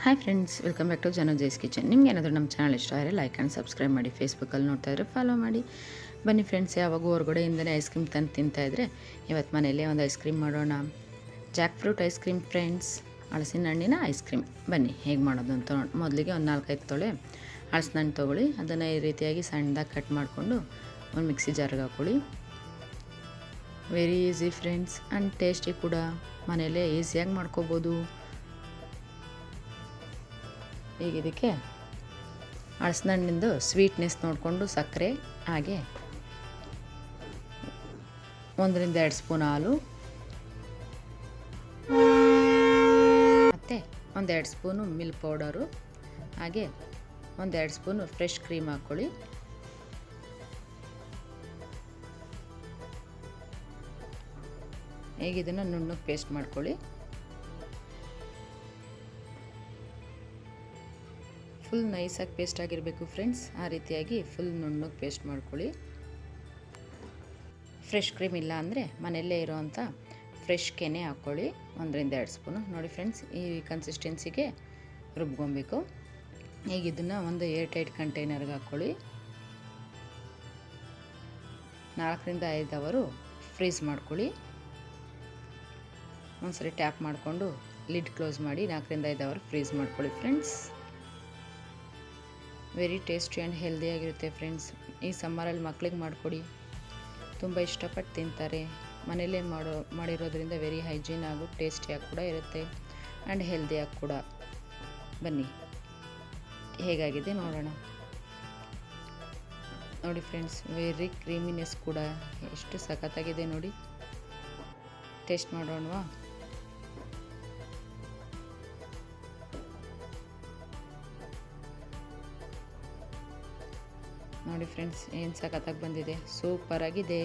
Hi friends, welcome back to ಜನೋಜೈಸ್ kitchen. ನಿಮ್ಗೆ ಏನಾದರೂ ನಮ್ಮ ಚಾನಲ್ ಇಷ್ಟ ಆದರೆ ಲೈಕ್ ಆ್ಯಂಡ್ ಸಬ್ಸ್ಕ್ರೈಬ್ ಮಾಡಿ. ಫೇಸ್ಬುಕ್ಕಲ್ಲಿ ನೋಡ್ತಾ ಇದ್ದರೆ ಫಾಲೋ ಮಾಡಿ. ಬನ್ನಿ ಫ್ರೆಂಡ್ಸ್, ಯಾವಾಗೂ ಹೊರಗಡೆಯಿಂದಲೇ ಐಸ್ ಕ್ರೀಮ್ ತಂದು ತಿಂತಾಯಿದ್ರೆ ಇವತ್ತು ಮನೆಯಲ್ಲೇ ಒಂದು ಐಸ್ ಕ್ರೀಮ್ ಮಾಡೋಣ. Jack fruit ice cream friends, ಹಲಸಿನ ಹಣ್ಣಿನ ಐಸ್ ಕ್ರೀಮ್. ಬನ್ನಿ ಹೇಗೆ ಮಾಡೋದು ಅಂತ ನೋಡಿ. ಮೊದಲಿಗೆ ಒಂದು 4-5 ತೊಳೆ ಹಲಸಿನ ಹಣ್ಣು ತೊಗೊಳ್ಳಿ. ಅದನ್ನು ಈ ರೀತಿಯಾಗಿ ಸಣ್ಣದಾಗಿ ಕಟ್ ಮಾಡಿಕೊಂಡು ಒಂದು ಮಿಕ್ಸಿ ಜಾರ್ಗೆ ಹಾಕ್ಕೊಳ್ಳಿ. Very easy friends and tasty ಕೂಡ. ಮನೆಯಲ್ಲೇ ಈಸಿಯಾಗಿ ಮಾಡ್ಕೋಬೋದು. ಈಗ ಇದಕ್ಕೆ ಹಲಸಿನ ಹಣ್ಣಿಂದು ಸ್ವೀಟ್ನೆಸ್ ನೋಡಿಕೊಂಡು ಸಕ್ಕರೆ, ಹಾಗೆ 1-2 ಸ್ಪೂನ್ ಹಾಲು ಮತ್ತು 1-2 ಸ್ಪೂನು ಮಿಲ್ಕ್ ಪೌಡರು, ಹಾಗೆ 1-2 ಸ್ಪೂನು ಫ್ರೆಶ್ ಕ್ರೀಮ್ ಹಾಕ್ಕೊಳ್ಳಿ. ಈಗ ಇದನ್ನು ನುಣ್ಣಗೆ ಪೇಸ್ಟ್ ಮಾಡ್ಕೊಳ್ಳಿ. ಫುಲ್ ನೈಸಾಗಿ ಪೇಸ್ಟ್ ಆಗಿರಬೇಕು ಫ್ರೆಂಡ್ಸ್. ಆ ರೀತಿಯಾಗಿ ಫುಲ್ ನುಣ್ಣಗೆ ಪೇಸ್ಟ್ ಮಾಡ್ಕೊಳ್ಳಿ. ಫ್ರೆಶ್ ಕ್ರೀಮ್ ಇಲ್ಲ ಅಂದರೆ ಮನೆಯಲ್ಲೇ ಇರೋವಂಥ ಫ್ರೆಶ್ ಕೆನೆ ಹಾಕ್ಕೊಳ್ಳಿ. 1-2 ಸ್ಪೂನು. ನೋಡಿ ಫ್ರೆಂಡ್ಸ್, ಈ ಕನ್ಸಿಸ್ಟೆನ್ಸಿಗೆ ರುಬ್ಕೊಬೇಕು. ಈಗ ಇದನ್ನು ಒಂದು ಏರ್ಟೈಟ್ ಕಂಟೈನರ್ಗೆ ಹಾಕ್ಕೊಳ್ಳಿ. 4-5 ಅವರು ಫ್ರೀಸ್ ಮಾಡ್ಕೊಳ್ಳಿ. ಒಂದ್ಸರಿ ಟ್ಯಾಪ್ ಮಾಡಿಕೊಂಡು ಲಿಡ್ ಕ್ಲೋಸ್ ಮಾಡಿ 4-5 ಅವರು ಫ್ರೀಸ್ ಮಾಡ್ಕೊಳ್ಳಿ ಫ್ರೆಂಡ್ಸ್. ವೆರಿ ಟೇಸ್ಟಿ ಆ್ಯಂಡ್ ಹೆಲ್ದಿಯಾಗಿರುತ್ತೆ ಫ್ರೆಂಡ್ಸ್. ಈ ಸಮ್ಮರಲ್ಲಿ ಮಕ್ಳಿಗೆ ಮಾಡಿಕೊಡಿ, ತುಂಬ ಇಷ್ಟಪಟ್ಟು ತಿಂತಾರೆ. ಮನೇಲೇ ಮಾಡಿರೋದ್ರಿಂದ ವೆರಿ ಹೈಜೀನ್ ಹಾಗೂ ಟೇಸ್ಟಿಯಾಗಿ ಕೂಡ ಇರುತ್ತೆ ಆ್ಯಂಡ್ ಹೆಲ್ದಿಯಾಗಿ ಕೂಡ. ಬನ್ನಿ ಹೇಗಾಗಿದೆ ನೋಡೋಣ. ನೋಡಿ ಫ್ರೆಂಡ್ಸ್, ವೆರಿ ಕ್ರೀಮಿನೆಸ್ ಕೂಡ ಎಷ್ಟು ಸಖತ್ತಾಗಿದೆ ನೋಡಿ. ಟೇಸ್ಟ್ ಮಾಡೋಣವಾ? ನೋಡಿ ಫ್ರೆಂಡ್ಸ್, ಏನು ಸಖತ್ತಾಗಿ ಬಂದಿದೆ, ಸೂಪರಾಗಿದೆ.